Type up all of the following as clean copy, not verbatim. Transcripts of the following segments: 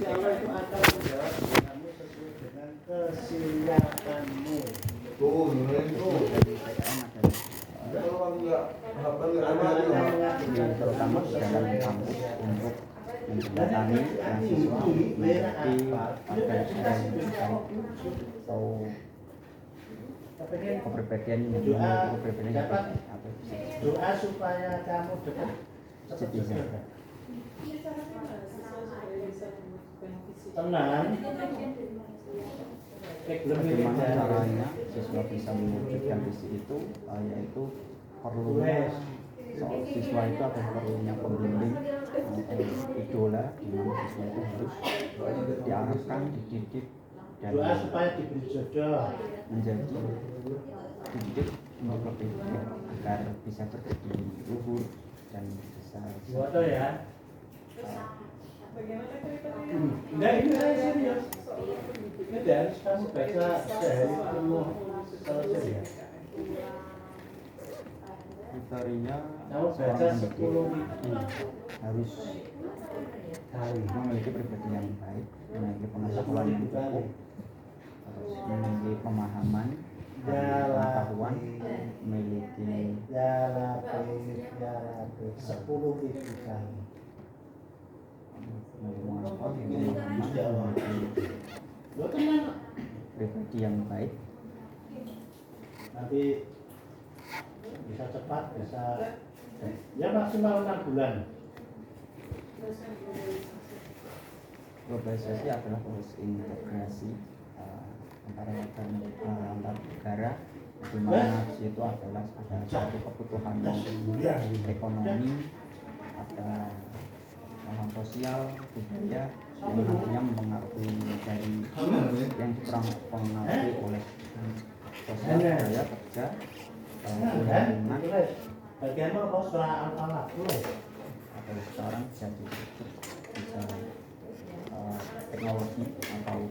Gusti Allah itu akan menjawab kamu sesuai dengan kesiapanmu. Tuh, itu dari PKN adalah terutama di dalam kampus untuk menjembatani mahasiswa menjadi warga negara yang baik atau kepribadian yang kepribadian yang baik atau doa supaya kamu dekat citizen. Tenang. Bagaimana caranya siswa bisa mewujudkan visi itu, yaitu perlunya siswa itu adalah perlunya pembimbing atau idola di mana siswa itu harus diarahkan, dididik dan Doa supaya diberi jodoh menjadi dididik untuk lebih baik agar bisa berbudi luhur dan bisa foto ya. Enggak, ini saya serius. Ini harus kamu baca sehari penuh selesai ya. kriterianya Kamu baca seorang 10 pendidik harus memiliki pribadi yang baik, memiliki pengetahuan yang cukup, harus memiliki pemahaman dan pengetahuan, memiliki Ya Rabbi, 10 itu kali. Lo tenang. pribadi yang baik, Nanti bisa cepat, bisa ya maksimal 6 bulan. globalisasi adalah proses integrasi antar negara, di mana di situ adalah ada satu kebutuhan ekonomi, ada hal sosial, budaya yang nantinya mempengaruhi dari yang dipengaruhi oleh sosial, budaya, kerja, lingkungan, Bagaimana kau surah Al-Falaq atau sekarang bisa disebut bisa teknologi atau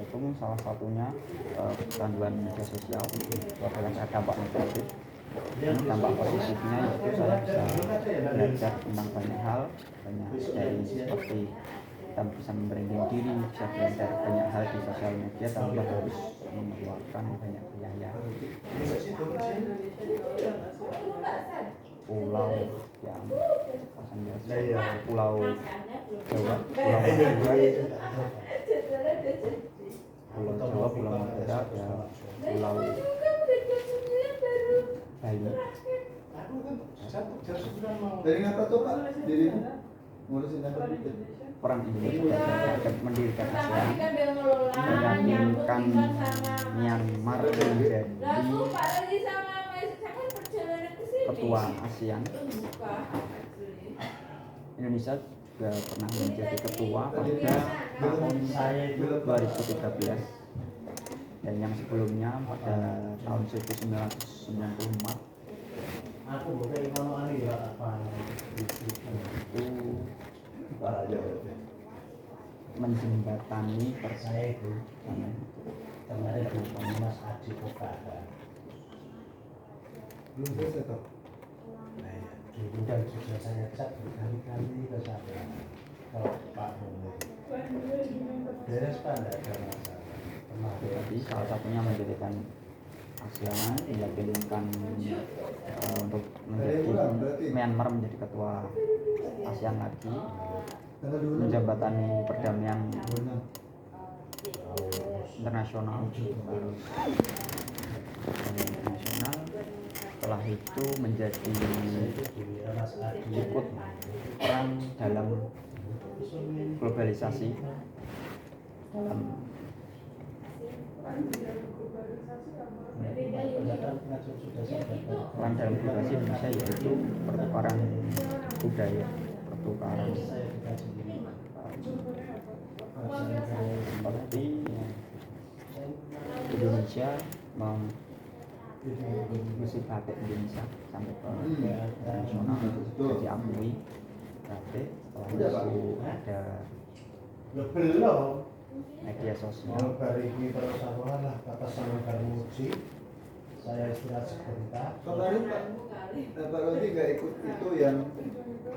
itu salah satunya kecanduan media sosial itu adalah dampak negatif. Dampak positifnya yaitu saya bisa belajar tentang banyak hal, dari seperti kita bisa membranding diri, bisa belajar banyak hal di sosial media tanpa harus mengeluarkan banyak biaya. Pulau yang Pulau Jawa, Pulau Madura, ya Pulau Bali. Dari ngapa tuh Pak? Dari ngurusin apa gitu? Peran Indonesia dalam mendirikan ASEAN, meyakinkan Myanmar menjadi ketua ASEAN. Indonesia juga pernah menjadi ketua pada tahun 2013 dan yang sebelumnya pada tahun 1994. Aku bukan ngomong ini ya apa Itu menjembatani saya itu kemarin telepon Mas Adi Kokada Belum selesai toh? dulu dan sudah saya chat berkali-kali ke saya ke Pak Bung beres Pak, tidak ada masalah. Jadi salah satunya mendirikan ASEAN, meyakinkan untuk menjadi Myanmar menjadi ketua ASEAN lagi, menjembatani perdamaian internasional. Setelah itu menjadi ikut peran dalam globalisasi, dalam peran dalam globalisasi Indonesia yaitu pertukaran budaya, pertukaran seperti Indonesia mengisi batik Indonesia sampai ke internasional, diakui batik setelah itu ada Lo belum. media sosial. Mau ini terus aku lah kata sama kamu Uci. Saya istirahat sebentar. Kemarin Pak Rodi nggak ikut itu yang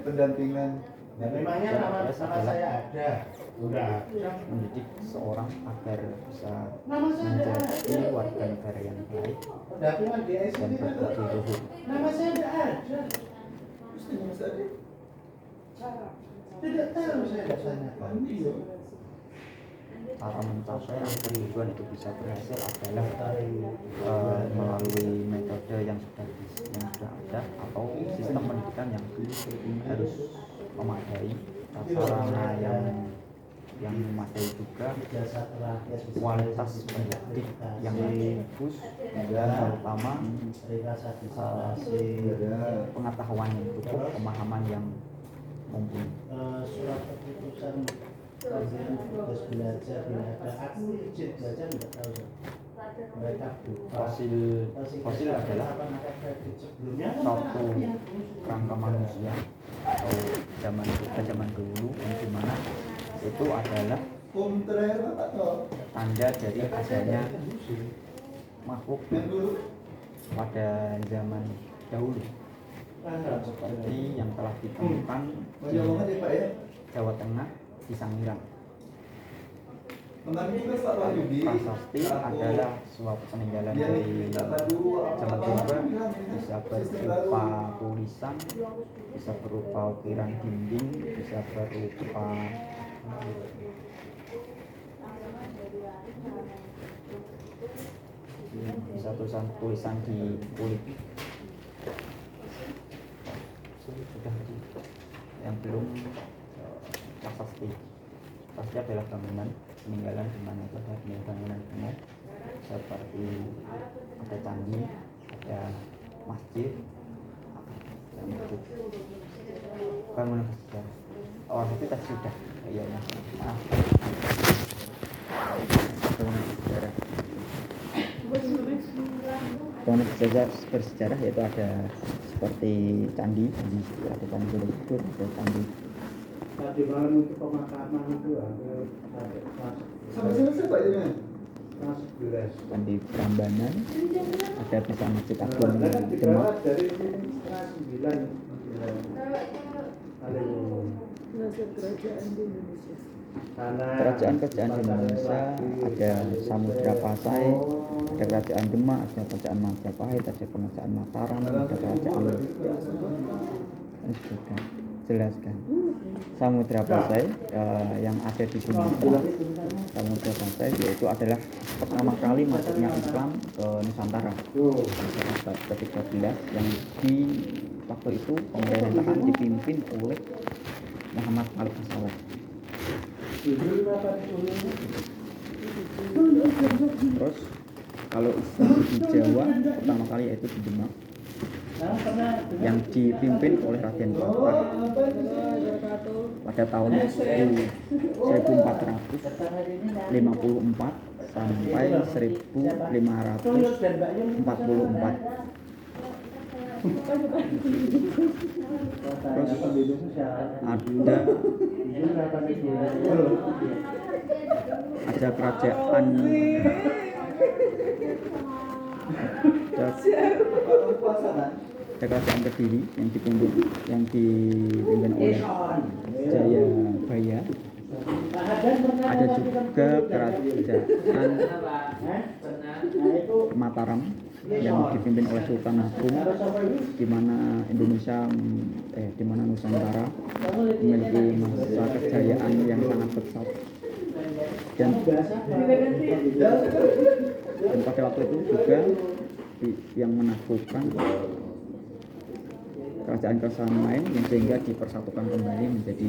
pendampingan. Dan memangnya nama saya ada. Udah. Mendidik seorang agar bisa Nama saya ada. menjadi warga negara yang baik Pendampingan di dan ICT kan berbudi luhur. nama saya ada. Mesti Mas Adi. Tidak tahu saya tanyakan. Cara mencapai agar tujuan itu bisa berhasil adalah melalui metode yang sudah ada atau sistem pendidikan yang harus memadai, sarana yang memadai juga, kualitas pendidik yang bagus, dan terutama pengetahuan yang cukup, pemahaman yang mumpuni. Surat keputusan tugas belajar bila ada aku izin belajar nggak tahu mereka buka Fosil adalah suatu kerangka manusia atau zaman dulu yang dimana itu adalah tanda dari adanya makhluk pada zaman dahulu seperti yang telah ditemukan di Jawa Tengah di Sangiran. Prasasti adalah suatu peninggalan dari zaman purba, bisa berupa tulisan, bisa berupa ukiran dinding, bisa berupa tulisan di kulit. Sudah yang belum prasasti. Prasasti adalah bangunan peninggalan di mana itu ada bangunan kuno seperti ada candi, ada masjid, dan itu bangunan bersejarah. Oh itu tadi sudah, iya maaf. Bangunan bersejarah. Bangunan bersejarah yaitu ada seperti candi, ada candi Borobudur, ada candi. Tadi malam itu pemakaman itu Sampai selesai Pak ya? masuk beres. Candi Prambanan, ada bisa Masjid Agung Demak. Dari setengah 9. Kerajaan di Indonesia. Kerajaan di Indonesia ada Samudra Pasai, ada Kerajaan Demak, ada Kerajaan Majapahit, ada Kerajaan Mataram, ada Kerajaan jelaskan Samudra Pasai yang ada di Indonesia. Samudra Pasai yaitu adalah pertama kali masuknya Islam ke Nusantara abad ke-13 yang di waktu itu pemerintahan dipimpin oleh Muhammad Al-Fasaleh. Terus kalau Islam di Jawa pertama kali yaitu di Demak yang dipimpin oleh Raden Patah pada tahun 1454 sampai 1544. Terus ada kerajaan Kediri yang dipimpin oleh Jayabaya. Ada juga kerajaan Mataram yang dipimpin oleh Sultan Agung, di mana Nusantara memiliki masa kejayaan yang sangat besar. Dan pada waktu itu juga yang menaklukkan kerajaan lain yang sehingga dipersatukan kembali menjadi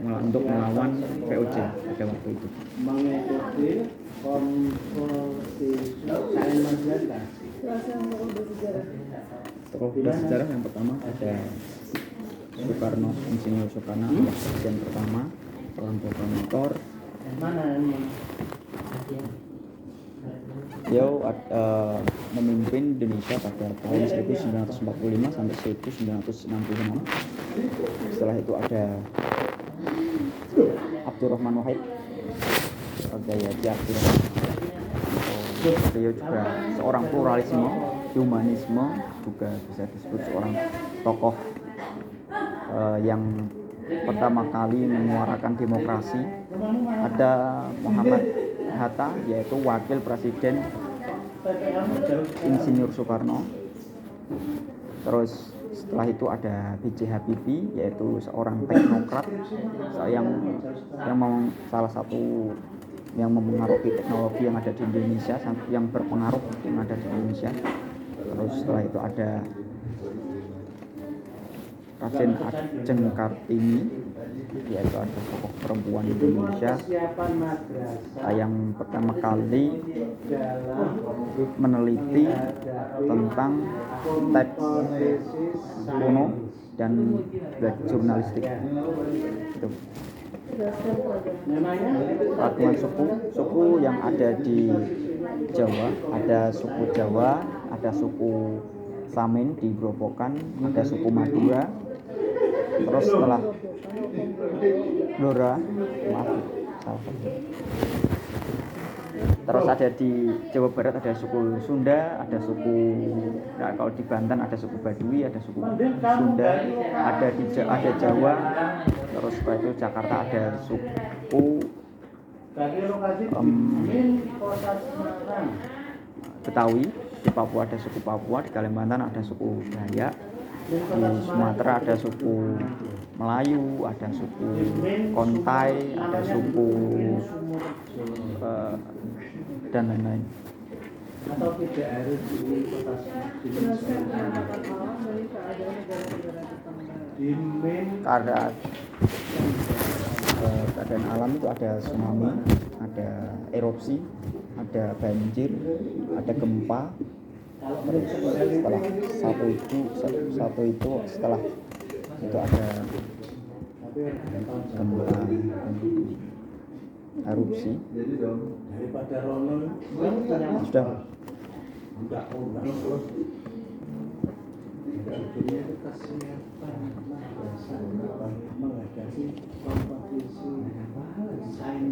untuk melawan VOC pada waktu itu. Mengikuti komposisi saya Tokoh bersejarah yang pertama ada Soekarno, Insinyur Soekarno, presiden pertama, seorang proklamator. Mana ini? Beliau memimpin Indonesia pada tahun 1945 sampai 1966. Setelah itu ada Abdurrahman Wahid, Gaya Abdurrahman. Beliau juga seorang pluralisme, humanisme, juga bisa disebut seorang tokoh yang pertama kali menyuarakan demokrasi. Ada Muhammad Hatta, yaitu wakil presiden Insinyur Soekarno. Terus setelah itu ada B.J. Habibie, yaitu seorang teknokrat yang salah satu yang memengaruhi teknologi yang ada di Indonesia, yang berpengaruh yang ada di Indonesia. Terus setelah itu ada Raden Ajeng Kartini, yaitu ada tokoh perempuan Indonesia yang pertama kali meneliti tentang teks kuno dan jurnalistik. Itu paduan suku yang ada di Jawa, ada suku Jawa, ada suku Samin di Grobogan, ada suku Madura. Terus setelah Blora, terus ada di Jawa Barat ada suku Sunda, ada suku, nah kalau di Banten ada suku Baduy, ada suku Sunda, ada Jawa. Terus setelah itu Jakarta ada suku Betawi, di Papua ada suku Papua, di Kalimantan ada suku Dayak, di Sumatera ada suku Melayu, ada suku Kontai, ada suku dan lain-lain. Atau tidak harus di kota Karena keadaan alam itu ada tsunami, ada erupsi, ada banjir, ada gempa. Terus setelah satu itu setelah itu ada gempa, erupsi. daripada Rono Sudah. menghadapi kompetisi saing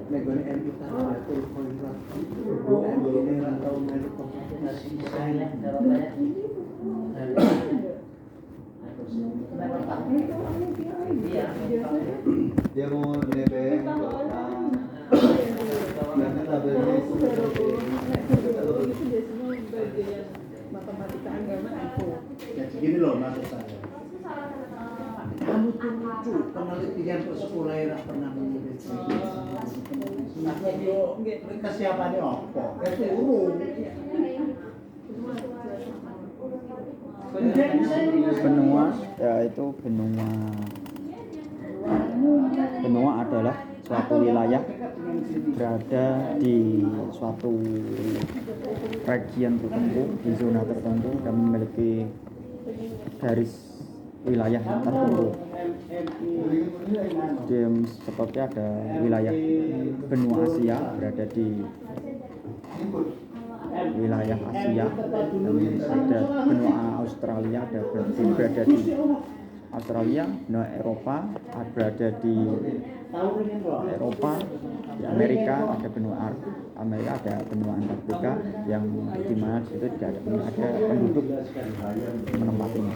negara MU Taratul Khairat ini atau melu kompetisi saing dia mau nebeng karena tabelnya itu bagian matematika agama itu. jadi gini loh maksud saya, kamu tuh lucu, penelitian sekolah era pernah meneliti mereka siapa nih apa itu urung Benua, yaitu benua adalah suatu wilayah berada di suatu region tertentu, di zona tertentu, dan memiliki garis wilayah tertentu. Seperti ada wilayah benua Asia berada di wilayah Asia, dan ada benua Australia berada di Australia, benua Eropa berada di Eropa, di Amerika ada benua Amerika, ada benua Antartika yang di mana di situ tidak ada penduduk menempatinya.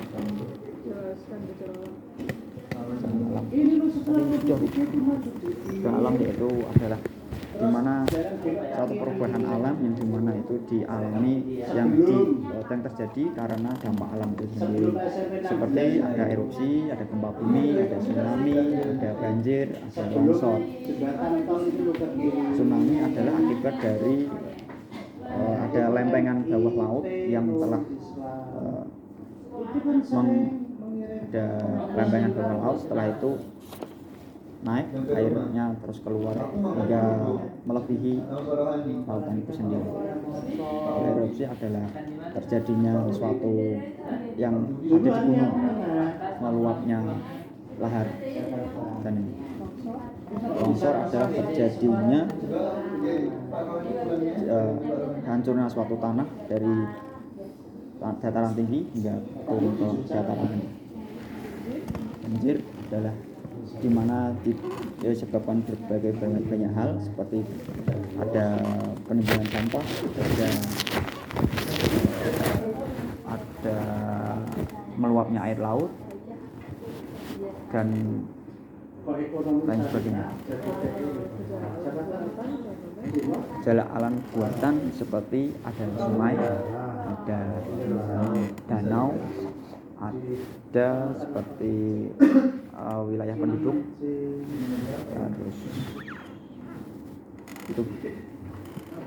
Alam yaitu adalah di mana satu perubahan alam yang di mana itu dialami yang terjadi karena dampak alam itu sendiri, seperti ada erupsi, ada gempa bumi, ada tsunami, ada banjir, ada longsor. Tsunami adalah akibat dari ada lempengan bawah laut yang telah ada lempengan bawah laut, setelah itu naik airnya terus keluar hingga melebihi lautan itu sendiri. Erupsi adalah terjadinya sesuatu yang ada di gunung, meluapnya lahar dan ini. Longsor adalah terjadinya hancurnya suatu tanah dari dataran tinggi hingga turun ke dataran rendah. Banjir adalah di mana disebabkan berbagai banyak hal seperti ada penimbunan sampah, ada meluapnya air laut dan lain sebagainya. Gejala alam buatan seperti ada sungai, ada danau, ada seperti wilayah penduduk, ya, terus itu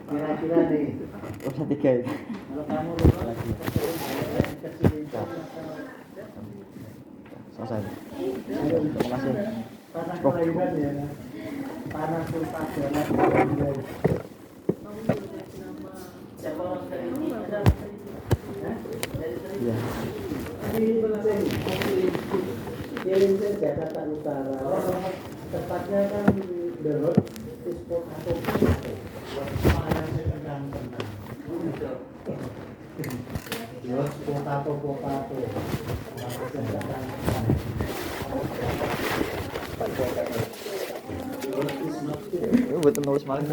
Kira-kira nih, udah 3 itu. kalau kamu lupa kecilin Selesai. Terima kasih. tanah kelahiran ya, tanah sultan jalan. Iya. Cilincing Jakarta Utara, tepatnya kan Derot, Puspot atau panasnya tenang-tenang. Derot, potato, Itu buat nulis malah.